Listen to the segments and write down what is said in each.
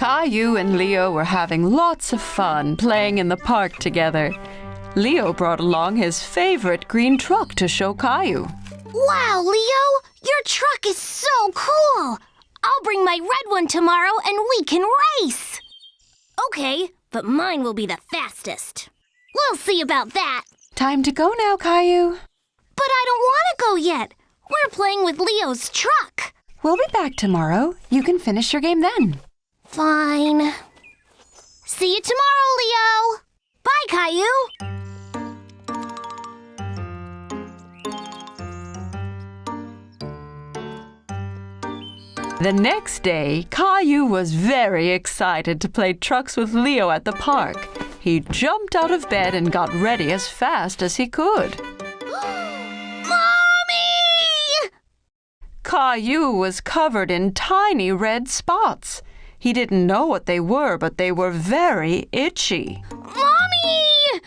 Caillou and Leo were having lots of fun playing in the park together. Leo brought along his favorite green truck to show Caillou. Wow, Leo! Your truck is so cool! I'll bring my red one tomorrow and we can race! Okay, but mine will be the fastest. We'll see about that. Time to go now, Caillou. But I don't want to go yet. We're playing with Leo's truck. We'll be back tomorrow. You can finish your game then. Fine. See you tomorrow, Leo. Bye, Caillou. The next day, Caillou was very excited to play trucks with Leo at the park. He jumped out of bed and got ready as fast as he could. Mommy! Caillou was covered in tiny red spots. He didn't know what they were, but they were very itchy. Mommy!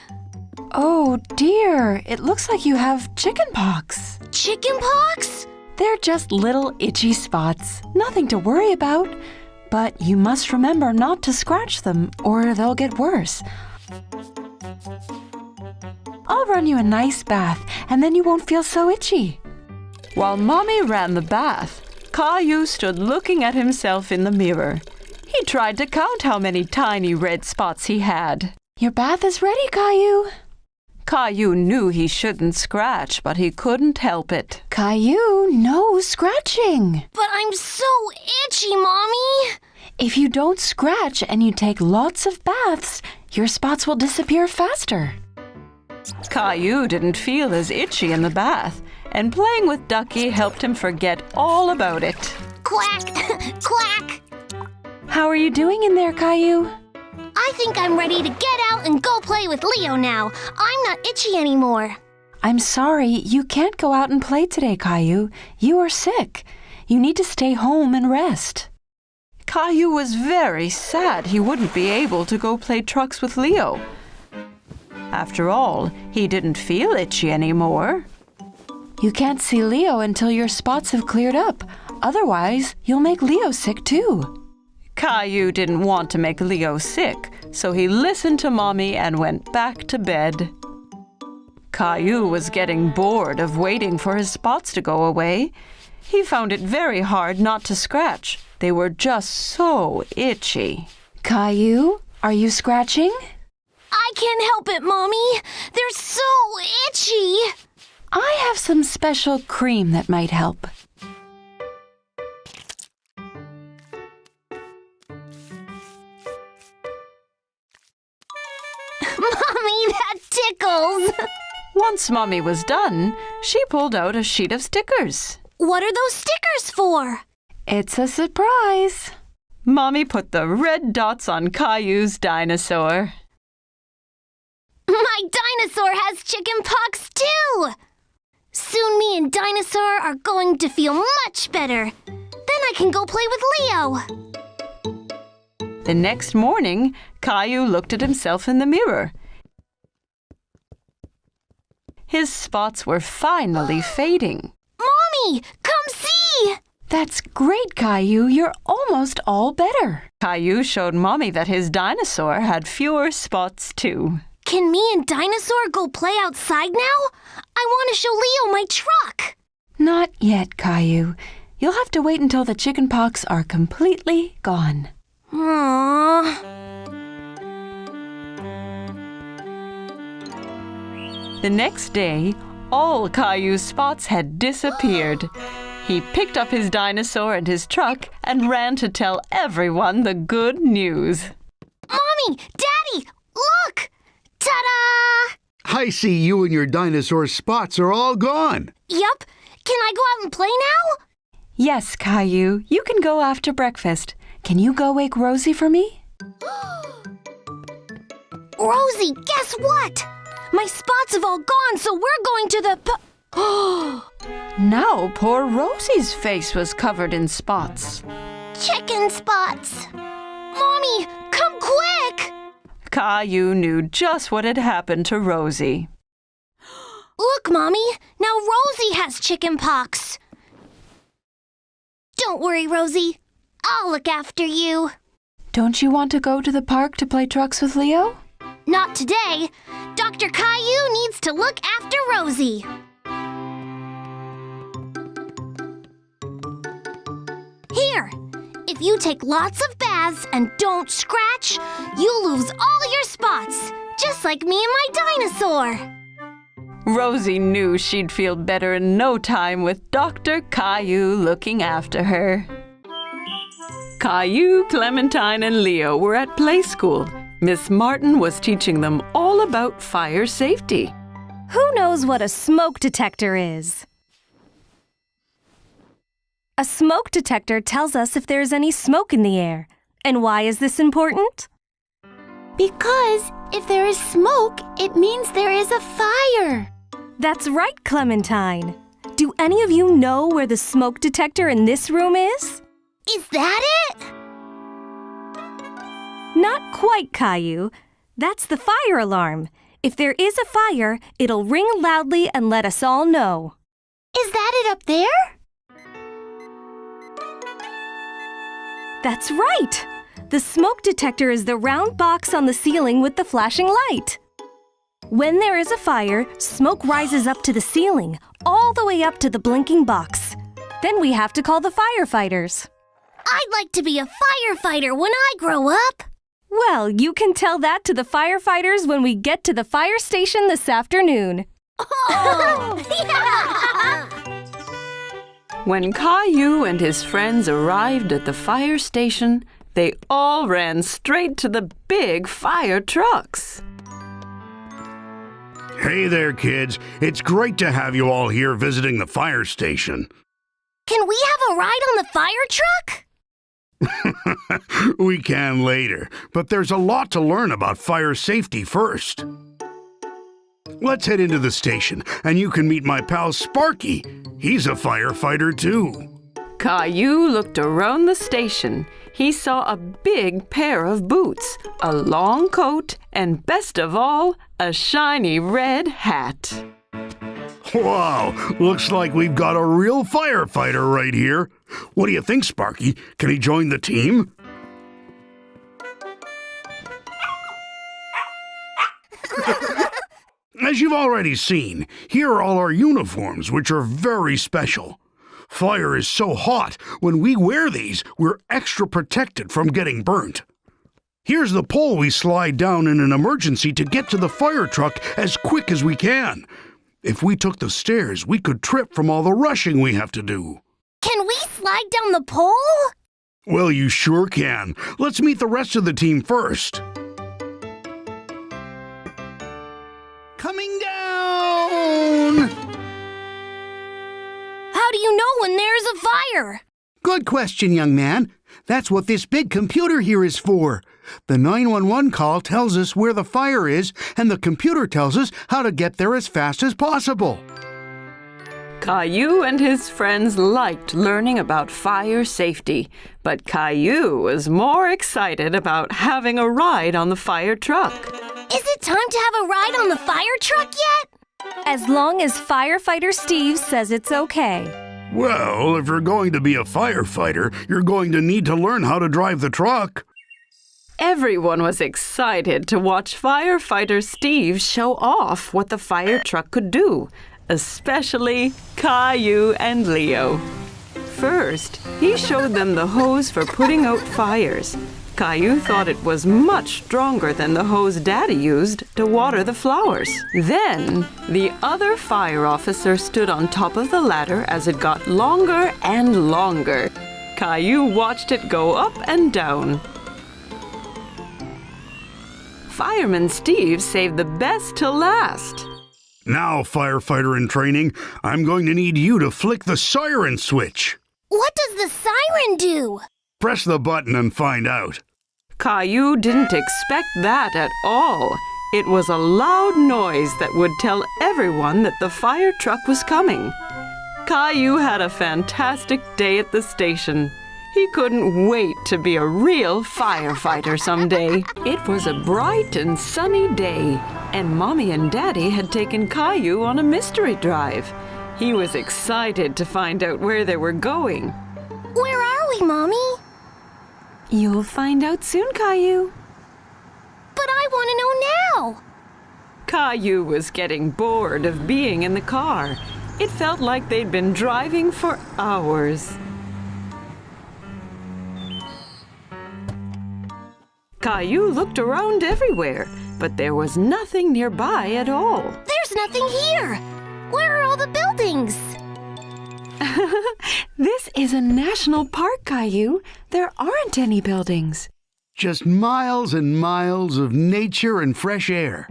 Oh dear, it looks like you have chickenpox. Chickenpox? They're just little itchy spots, nothing to worry about. But you must remember not to scratch them or they'll get worse. I'll run you a nice bath and then you won't feel so itchy. While Mommy ran the bath, Caillou stood looking at himself in the mirror. He tried to count how many tiny red spots he had. Your bath is ready, Caillou. Caillou knew he shouldn't scratch, but he couldn't help it. Caillou, no scratching. But I'm so itchy, Mommy. If you don't scratch and you take lots of baths, your spots will disappear faster. Caillou didn't feel as itchy in the bath, and playing with Ducky helped him forget all about it. Quack! Quack! How are you doing in there, Caillou? I think I'm ready to get out and go play with Leo now. I'm not itchy anymore. I'm sorry, you can't go out and play today, Caillou. You are sick. You need to stay home and rest. Caillou was very sad he wouldn't be able to go play trucks with Leo. After all, he didn't feel itchy anymore. You can't see Leo until your spots have cleared up. Otherwise, you'll make Leo sick too. Caillou didn't want to make Leo sick, so he listened to Mommy and went back to bed. Caillou was getting bored of waiting for his spots to go away. He found it very hard not to scratch. They were just so itchy. Caillou, are you scratching? I can't help it, Mommy. They're so itchy. I have some special cream that might help. Mommy, that tickles. Once Mommy was done, she pulled out a sheet of stickers. What are those stickers for? It's a surprise. Mommy put the red dots on Caillou's dinosaur. My dinosaur has chickenpox too. Soon me and Dinosaur are going to feel much better. Then I can go play with Leo. The next morning, Caillou looked at himself in the mirror. His spots were finally fading. Mommy, come see! That's great, Caillou. You're almost all better. Caillou showed Mommy that his dinosaur had fewer spots too. Can me and Dinosaur go play outside now? I want to show Leo my truck. Not yet, Caillou. You'll have to wait until the chickenpox are completely gone. Aww. The next day, all Caillou's spots had disappeared. He picked up his dinosaur and his truck and ran to tell everyone the good news. Mommy! Daddy! Look! Ta-da! I see you and your dinosaur spots are all gone. Yup. Can I go out and play now? Yes, Caillou. You can go after breakfast. Can you go wake Rosie for me? Rosie, guess what? My spots have all gone, so we're going to the Now poor Rosie's face was covered in spots. chicken spots. Mommy, come quick! Caillou knew just what had happened to Rosie. Look, Mommy, now Rosie has chickenpox. Don't worry, Rosie. I'll look after you. Don't you want to go to the park to play trucks with Leo? Not today. Dr. Caillou needs to look after Rosie. Here, if you take lots of baths and don't scratch, you'll lose all your spots, just like me and my dinosaur. Rosie knew she'd feel better in no time with Dr. Caillou looking after her. Caillou, Clementine, and Leo were at play school. Miss Martin was teaching them all about fire safety. Who knows what a smoke detector is? A smoke detector tells us if there's any smoke in the air. And why is this important? Because if there is smoke, it means there is a fire. That's right, Clementine. Do any of you know where the smoke detector in this room is? Is that it? Not quite, Caillou. That's the fire alarm. If there is a fire, it'll ring loudly and let us all know. Is that it up there? That's right! The smoke detector is the round box on the ceiling with the flashing light. When there is a fire, smoke rises up to the ceiling, all the way up to the blinking box. Then we have to call the firefighters. I'd like to be a firefighter when I grow up. Well, you can tell that to the firefighters when we get to the fire station this afternoon. Oh! When Caillou and his friends arrived at the fire station, they all ran straight to the big fire trucks. Hey there, kids. It's great to have you all here visiting the fire station. Can we have a ride on the fire truck? We can later, but there's a lot to learn about fire safety first. Let's head into the station, and you can meet my pal Sparky. He's a firefighter, too. Caillou looked around the station. He saw a big pair of boots, a long coat, and best of all, a shiny red hat. Wow, looks like we've got a real firefighter right here. What do you think, Sparky? Can he join the team? As you've already seen, here are all our uniforms, which are very special. Fire is so hot, when we wear these, we're extra protected from getting burnt. Here's the pole we slide down in an emergency to get to the fire truck as quick as we can. If we took the stairs, we could trip from all the rushing we have to do. Can we slide down the pole? Well, you sure can. Let's meet the rest of the team first. Coming down! How do you know when there's a fire? Good question, young man. That's what this big computer here is for. The 911 call tells us where the fire is, and the computer tells us how to get there as fast as possible. Caillou and his friends liked learning about fire safety, but Caillou was more excited about having a ride on the fire truck. Is it time to have a ride on the fire truck yet? As long as Firefighter Steve says it's okay. Well, if you're going to be a firefighter, you're going to need to learn how to drive the truck. Everyone was excited to watch Firefighter Steve show off what the fire truck could do, especially Caillou and Leo. First, he showed them the hose for putting out fires. Caillou thought it was much stronger than the hose Daddy used to water the flowers. Then, the other fire officer stood on top of the ladder as it got longer and longer. Caillou watched it go up and down. Fireman Steve saved the best till last. Now, firefighter in training, I'm going to need you to flick the siren switch. What does the siren do? Press the button and find out. Caillou didn't expect that at all. It was a loud noise that would tell everyone that the fire truck was coming. Caillou had a fantastic day at the station. He couldn't wait to be a real firefighter someday. It was a bright and sunny day, and Mommy and Daddy had taken Caillou on a mystery drive. He was excited to find out where they were going. Where are we, Mommy? You'll find out soon, Caillou. But I want to know now. Caillou was getting bored of being in the car. It felt like they'd been driving for hours. Caillou looked around everywhere, but there was nothing nearby at all. There's nothing here. Where are all the buildings? This is a national park, Caillou. There aren't any buildings. Just miles and miles of nature and fresh air.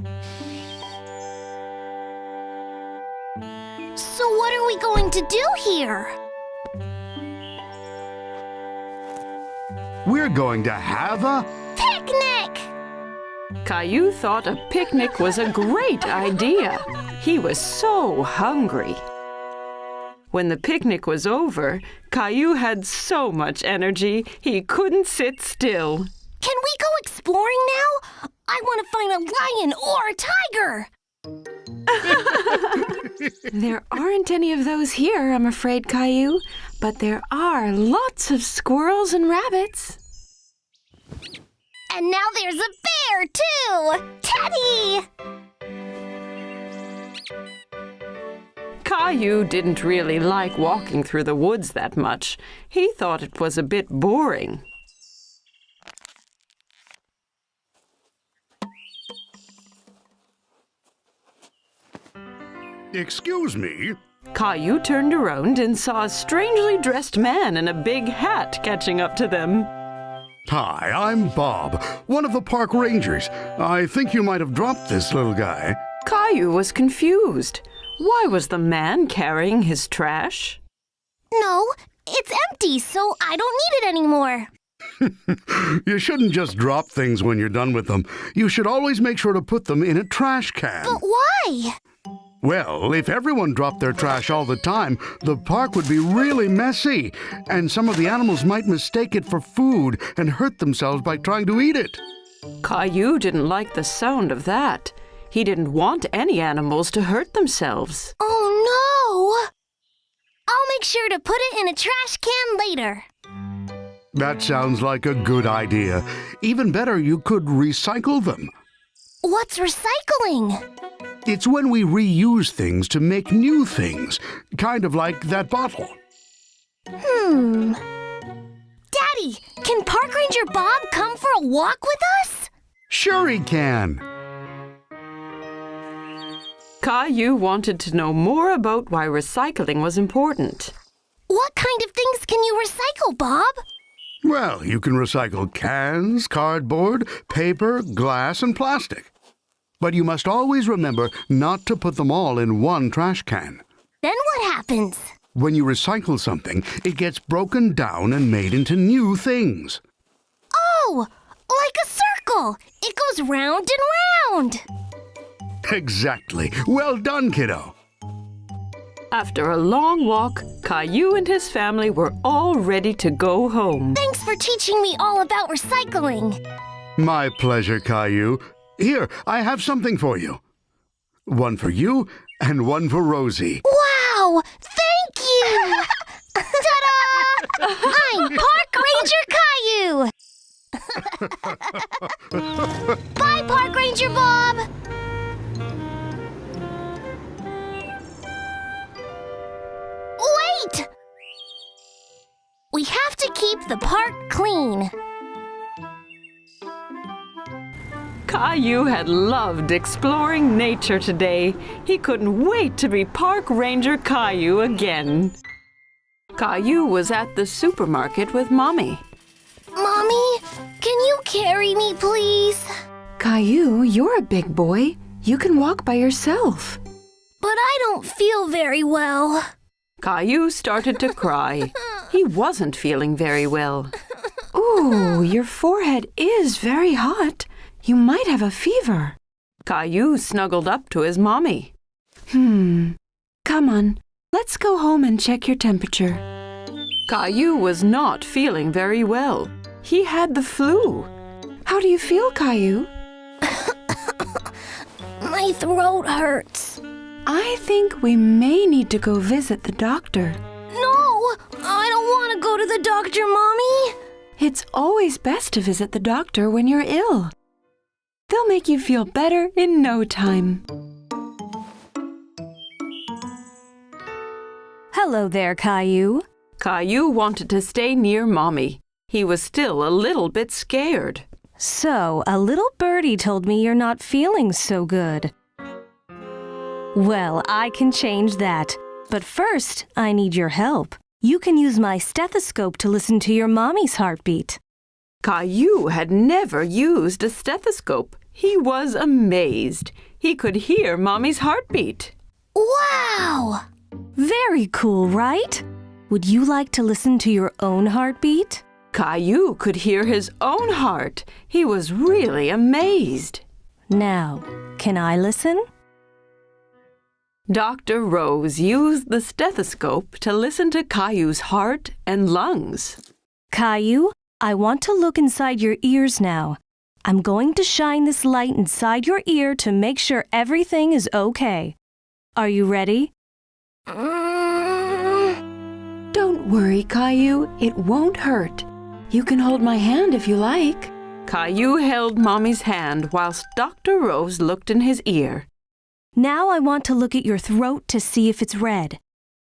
So what are we going to do here? We're going to have a... Picnic! Caillou thought a picnic was a great idea. He was so hungry. When the picnic was over, Caillou had so much energy he couldn't sit still. Can we go exploring now? I want to find a lion or a tiger. There aren't any of those here, I'm afraid, Caillou. But there are lots of squirrels and rabbits. And now there's a bear, too! Teddy! Caillou didn't really like walking through the woods that much. He thought it was a bit boring. Excuse me? Caillou turned around and saw a strangely dressed man in a big hat catching up to them. Hi, I'm Bob, one of the park rangers. I think you might have dropped this little guy. Caillou was confused. Why was the man carrying his trash? No, it's empty, so I don't need it anymore. You shouldn't just drop things when you're done with them. You should always make sure to put them in a trash can. But why? Well, if everyone dropped their trash all the time, the park would be really messy, and some of the animals might mistake it for food and hurt themselves by trying to eat it. Caillou didn't like the sound of that. He didn't want any animals to hurt themselves. Oh, no! I'll make sure to put it in a trash can later. That sounds like a good idea. Even better, you could recycle them. What's recycling? It's when we reuse things to make new things, kind of like that bottle. Daddy, can Park Ranger Bob come for a walk with us? Sure he can. Caillou wanted to know more about why recycling was important. What kind of things can you recycle, Bob? Well, you can recycle cans, cardboard, paper, glass, and plastic. But you must always remember not to put them all in one trash can. Then what happens? When you recycle something, it gets broken down and made into new things. Oh, like a circle. It goes round and round. Exactly. Well done, kiddo. After a long walk, Caillou and his family were all ready to go home. Thanks for teaching me all about recycling. My pleasure, Caillou. Here, I have something for you. One for you and one for Rosie. Wow! Thank you! Ta-da! I'm Park Ranger Caillou! Bye, Park Ranger Bob! Wait! We have to keep the park clean. Caillou had loved exploring nature today. He couldn't wait to be Park Ranger Caillou again. Caillou was at the supermarket with Mommy. Mommy, can you carry me, please? Caillou, you're a big boy. You can walk by yourself. But I don't feel very well. Caillou started to cry. He wasn't feeling very well. Ooh, your forehead is very hot. You might have a fever. Caillou snuggled up to his mommy. Come on, let's go home and check your temperature. Caillou was not feeling very well. He had the flu. How do you feel, Caillou? My throat hurts. I think we may need to go visit the doctor. No, I don't want to go to the doctor, Mommy. It's always best to visit the doctor when you're ill. They'll make you feel better in no time. Hello there, Caillou. Caillou wanted to stay near Mommy. He was still a little bit scared. So, a little birdie told me you're not feeling so good. Well, I can change that. But first, I need your help. You can use my stethoscope to listen to your mommy's heartbeat. Caillou had never used a stethoscope. He was amazed. He could hear Mommy's heartbeat. Wow! Very cool, right? Would you like to listen to your own heartbeat? Caillou could hear his own heart. He was really amazed. Now, can I listen? Dr. Rose used the stethoscope to listen to Caillou's heart and lungs. Caillou, I want to look inside your ears now. I'm going to shine this light inside your ear to make sure everything is okay. Are you ready? Don't worry, Caillou. It won't hurt. You can hold my hand if you like. Caillou held Mommy's hand whilst Dr. Rose looked in his ear. Now I want to look at your throat to see if it's red.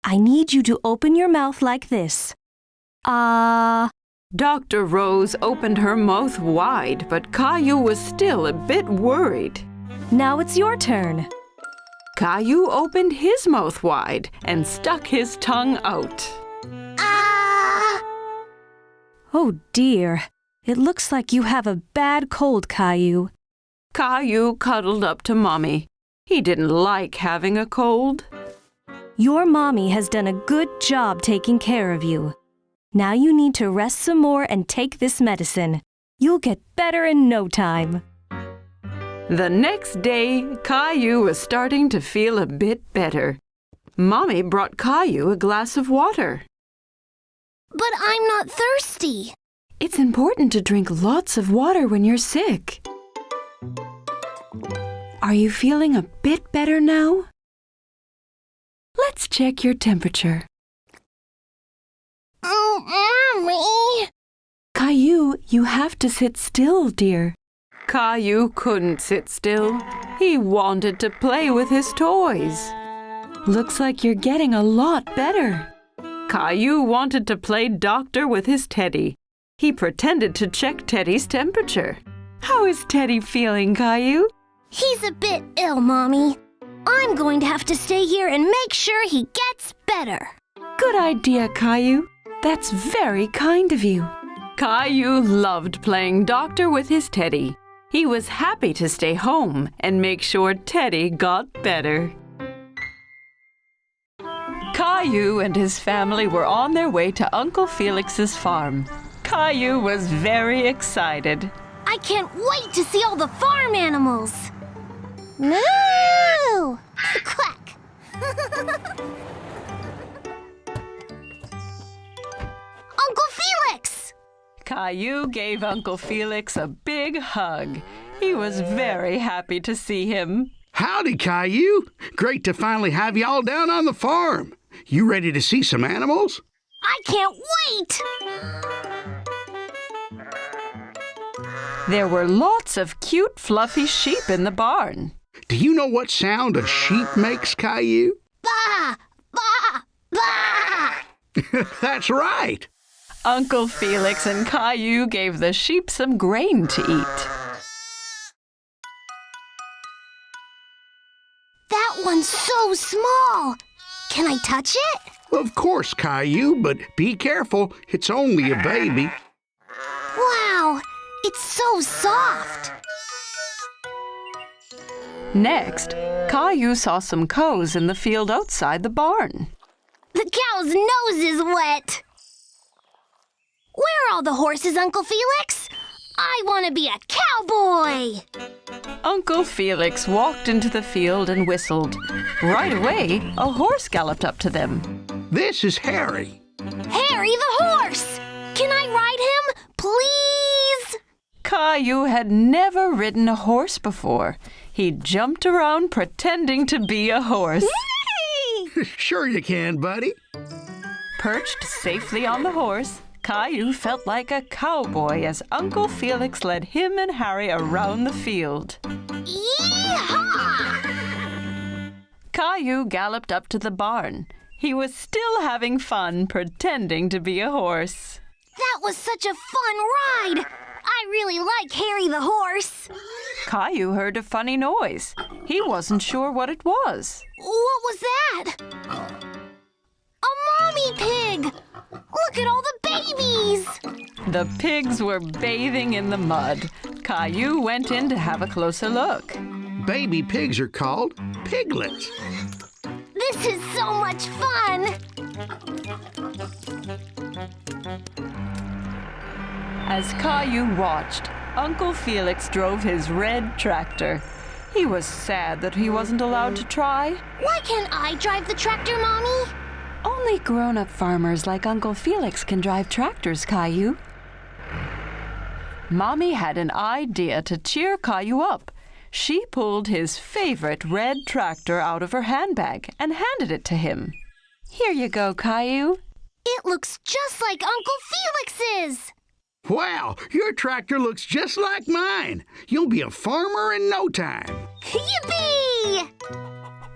I need you to open your mouth like this. Dr. Rose opened her mouth wide, but Caillou was still a bit worried. Now it's your turn. Caillou opened his mouth wide and stuck his tongue out. Oh dear, it looks like you have a bad cold, Caillou. Caillou cuddled up to Mommy. He didn't like having a cold. Your mommy has done a good job taking care of you. Now you need to rest some more and take this medicine. You'll get better in no time. The next day, Caillou was starting to feel a bit better. Mommy brought Caillou a glass of water. But I'm not thirsty. It's important to drink lots of water when you're sick. Are you feeling a bit better now? Let's check your temperature. Mommy! Caillou, you have to sit still, dear. Caillou couldn't sit still. He wanted to play with his toys. Looks like you're getting a lot better. Caillou wanted to play doctor with his Teddy. He pretended to check Teddy's temperature. How is Teddy feeling, Caillou? He's a bit ill, Mommy. I'm going to have to stay here and make sure he gets better. Good idea, Caillou. That's very kind of you. Caillou loved playing doctor with his Teddy. He was happy to stay home and make sure Teddy got better. Caillou and his family were on their way to Uncle Felix's farm. Caillou was very excited. I can't wait to see all the farm animals. Moo! Quack! Uncle Felix! Caillou gave Uncle Felix a big hug. He was very happy to see him. Howdy, Caillou. Great to finally have you all down on the farm. You ready to see some animals? I can't wait! There were lots of cute, fluffy sheep in the barn. Do you know what sound a sheep makes, Caillou? Bah! Bah! Bah! That's right. Uncle Felix and Caillou gave the sheep some grain to eat. That one's so small. Can I touch it? Of course, Caillou, but be careful. It's only a baby. Wow, it's so soft. Next, Caillou saw some cows in the field outside the barn. The cow's nose is wet. Where are all the horses, Uncle Felix? I want to be a cowboy. Uncle Felix walked into the field and whistled. Right away, a horse galloped up to them. This is Harry. Harry the horse! Can I ride him, please? Caillou had never ridden a horse before. He jumped around pretending to be a horse. Sure you can, buddy. Perched safely on the horse, Caillou felt like a cowboy as Uncle Felix led him and Harry around the field. Yee-haw! Caillou galloped up to the barn. He was still having fun pretending to be a horse. That was such a fun ride! I really like Harry the horse. Caillou heard a funny noise. He wasn't sure what it was. What was that? A mommy pig! Look at all the babies! The pigs were bathing in the mud. Caillou went in to have a closer look. Baby pigs are called piglets. This is so much fun! As Caillou watched, Uncle Felix drove his red tractor. He was sad that he wasn't allowed to try. Why can't I drive the tractor, Mommy? Only grown-up farmers like Uncle Felix can drive tractors, Caillou. Mommy had an idea to cheer Caillou up. She pulled his favorite red tractor out of her handbag and handed it to him. Here you go, Caillou. It looks just like Uncle Felix's! Wow, your tractor looks just like mine. You'll be a farmer in no time. Yippee!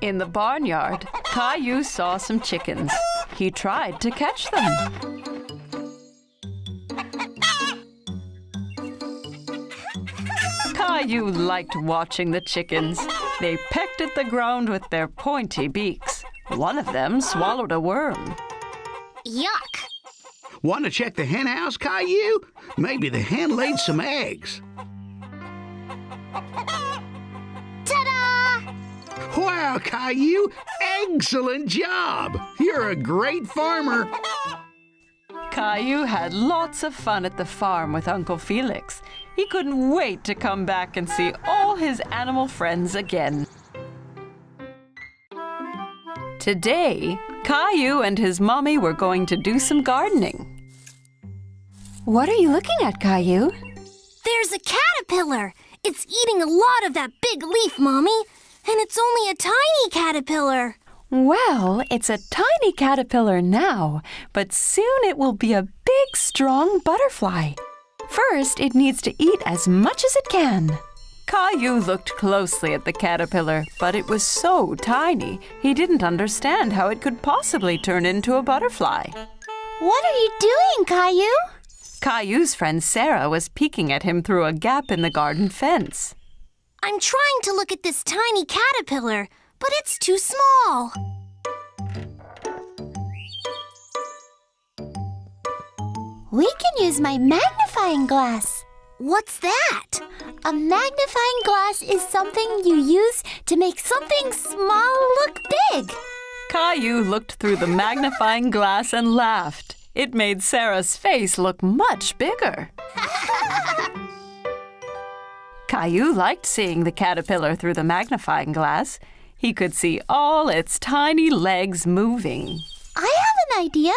In the barnyard, Caillou saw some chickens. He tried to catch them. Caillou liked watching the chickens. They pecked at the ground with their pointy beaks. One of them swallowed a worm. Yuck! Want to check the hen house, Caillou? Maybe the hen laid some eggs. Ta-da! Wow, Caillou! Excellent job! You're a great farmer. Caillou had lots of fun at the farm with Uncle Felix. He couldn't wait to come back and see all his animal friends again. Today, Caillou and his mommy were going to do some gardening. What are you looking at, Caillou? There's a caterpillar! It's eating a lot of that big leaf, Mommy. And it's only a tiny caterpillar. Well, it's a tiny caterpillar now, but soon it will be a big, strong butterfly. First, it needs to eat as much as it can. Caillou looked closely at the caterpillar, but it was so tiny, he didn't understand how it could possibly turn into a butterfly. What are you doing, Caillou? Caillou's friend Sarah was peeking at him through a gap in the garden fence. I'm trying to look at this tiny caterpillar, but it's too small. We can use my magnifying glass. What's that? A magnifying glass is something you use to make something small look big. Caillou looked through the magnifying glass and laughed. It made Sarah's face look much bigger. Caillou liked seeing the caterpillar through the magnifying glass. He could see all its tiny legs moving. I have an idea.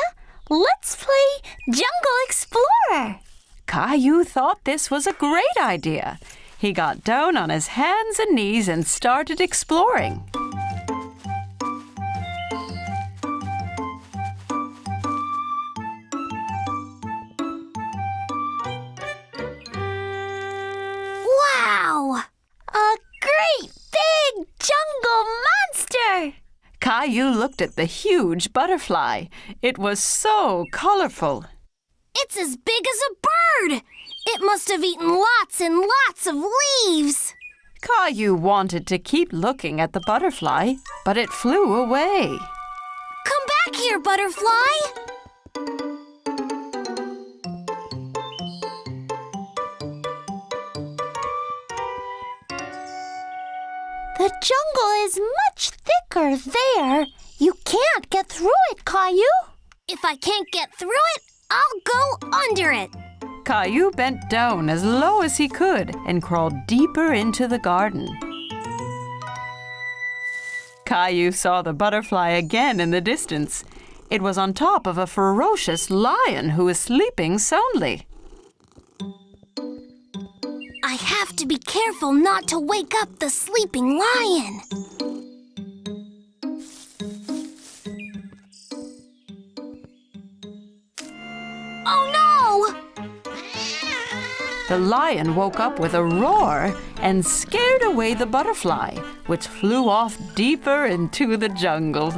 Let's play Jungle Explorer. Caillou thought this was a great idea. He got down on his hands and knees and started exploring. Wow! A great big jungle monster. Caillou looked at the huge butterfly. It was so colorful. It's as big as a bird! It must have eaten lots and lots of leaves! Caillou wanted to keep looking at the butterfly, but it flew away. Come back here, butterfly! The jungle is much thicker there. You can't get through it, Caillou. If I can't get through it, I'll go under it. Caillou bent down as low as he could and crawled deeper into the garden. Caillou saw the butterfly again in the distance. It was on top of a ferocious lion who was sleeping soundly. I have to be careful not to wake up the sleeping lion. Oh no! The lion woke up with a roar and scared away the butterfly, which flew off deeper into the jungle.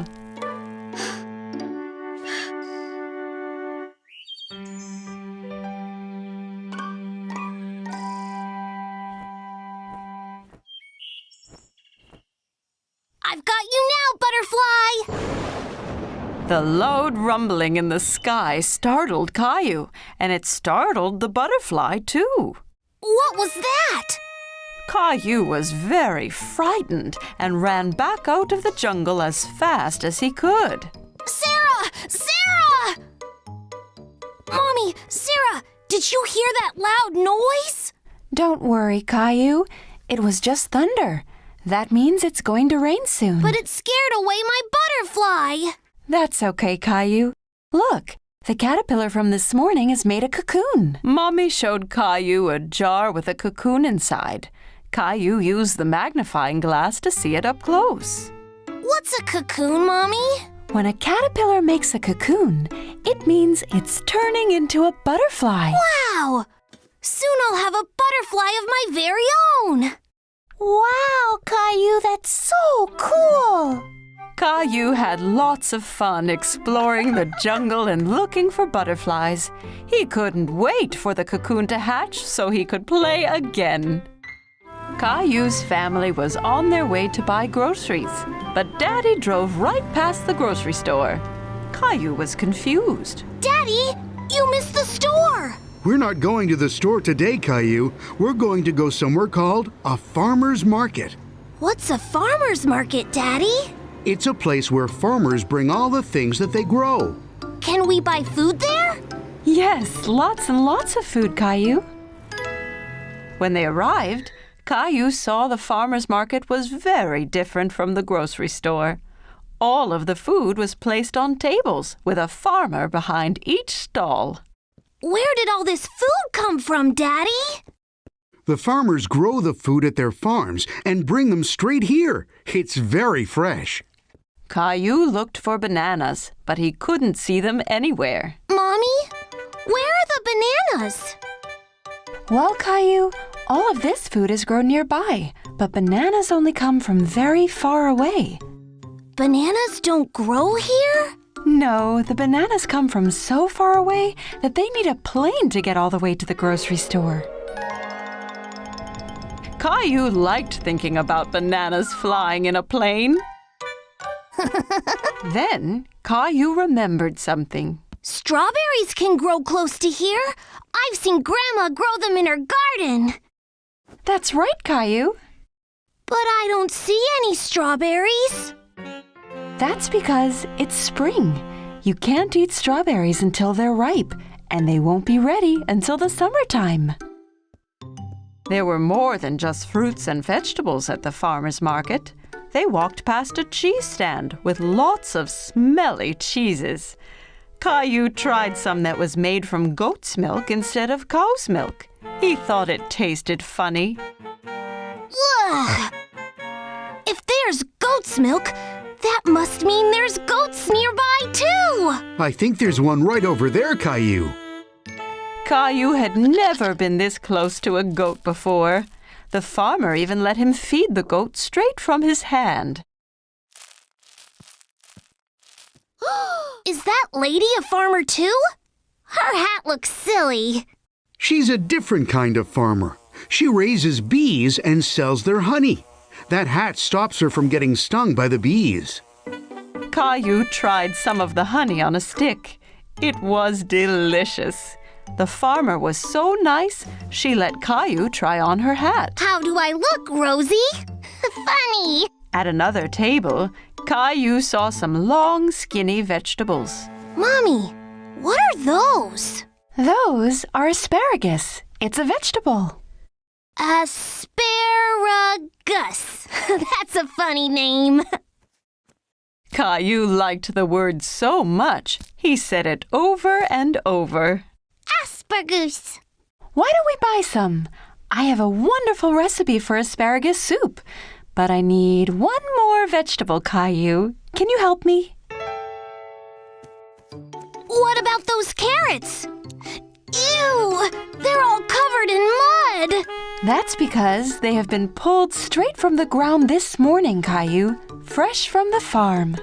I've got you now, butterfly! The loud rumbling in the sky startled Caillou, and it startled the butterfly too. What was that? Caillou was very frightened and ran back out of the jungle as fast as he could. Sarah! Sarah! Mommy, Sarah, did you hear that loud noise? Don't worry, Caillou. It was just thunder. That means it's going to rain soon. But it scared away my butterfly. That's okay, Caillou. Look, the caterpillar from this morning has made a cocoon. Mommy showed Caillou a jar with a cocoon inside. Caillou used the magnifying glass to see it up close. What's a cocoon, Mommy? When a caterpillar makes a cocoon, it means it's turning into a butterfly. Wow! Soon I'll have a butterfly of my very own. Wow, Caillou, that's so cool! Caillou had lots of fun exploring the jungle and looking for butterflies. He couldn't wait for the cocoon to hatch so he could play again. Caillou's family was on their way to buy groceries, but Daddy drove right past the grocery store. Caillou was confused. Daddy, you missed the store! We're not going to the store today, Caillou. We're going to go somewhere called a farmer's market. What's a farmer's market, Daddy? It's a place where farmers bring all the things that they grow. Can we buy food there? Yes, lots and lots of food, Caillou. When they arrived, Caillou saw the farmer's market was very different from the grocery store. All of the food was placed on tables with a farmer behind each stall. Where did all this food come from, Daddy? The farmers grow the food at their farms and bring them straight here. It's very fresh. Caillou looked for bananas, but he couldn't see them anywhere. Mommy, where are the bananas? Well, Caillou, all of this food is grown nearby, but bananas only come from very far away. Bananas don't grow here? No, the bananas come from so far away that they need a plane to get all the way to the grocery store. Caillou liked thinking about bananas flying in a plane. Then Caillou remembered something. Strawberries can grow close to here. I've seen Grandma grow them in her garden. That's right, Caillou. But I don't see any strawberries. That's because it's spring. You can't eat strawberries until they're ripe, and they won't be ready until the summertime. There were more than just fruits and vegetables at the farmer's market. They walked past a cheese stand with lots of smelly cheeses. Caillou tried some that was made from goat's milk instead of cow's milk. He thought it tasted funny. Ugh! If there's goat's milk, that must mean there's goats nearby too! I think there's one right over there, Caillou. Caillou had never been this close to a goat before. The farmer even let him feed the goat straight from his hand. Is that lady a farmer too? Her hat looks silly. She's a different kind of farmer. She raises bees and sells their honey. That hat stops her from getting stung by the bees. Caillou tried some of the honey on a stick. It was delicious. The farmer was so nice, she let Caillou try on her hat. How do I look, Rosie? Funny. At another table, Caillou saw some long, skinny vegetables. Mommy, what are those? Those are asparagus. It's a vegetable. Asparagus. That's a funny name. Caillou liked the word so much, he said it over and over. Asparagus. Why don't we buy some? I have a wonderful recipe for asparagus soup, but I need one more vegetable, Caillou. Can you help me? What about those carrots? Ew! They're all covered in mud! That's because they have been pulled straight from the ground this morning, Caillou, fresh from the farm.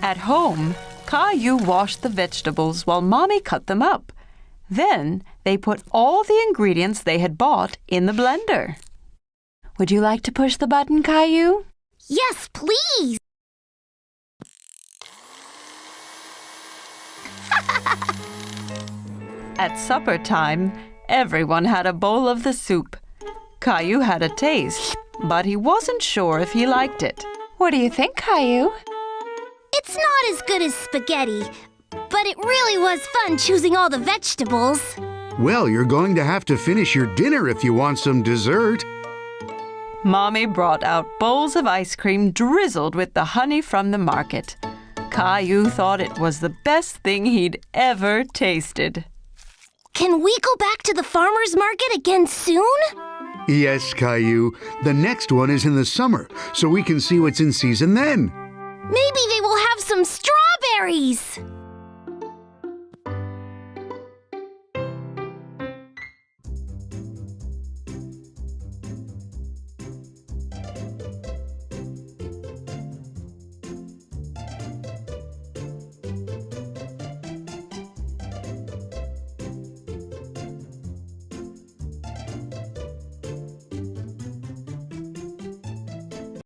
At home, Caillou washed the vegetables while Mommy cut them up. Then they put all the ingredients they had bought in the blender. Would you like to push the button, Caillou? Yes, please! At supper time, everyone had a bowl of the soup. Caillou had a taste, but he wasn't sure if he liked it. What do you think, Caillou? It's not as good as spaghetti, but it really was fun choosing all the vegetables. Well, you're going to have to finish your dinner if you want some dessert. Mommy brought out bowls of ice cream drizzled with the honey from the market. Caillou thought it was the best thing he'd ever tasted. Can we go back to the farmer's market again soon? Yes, Caillou. The next one is in the summer, so we can see what's in season then. Maybe they will have some strawberries.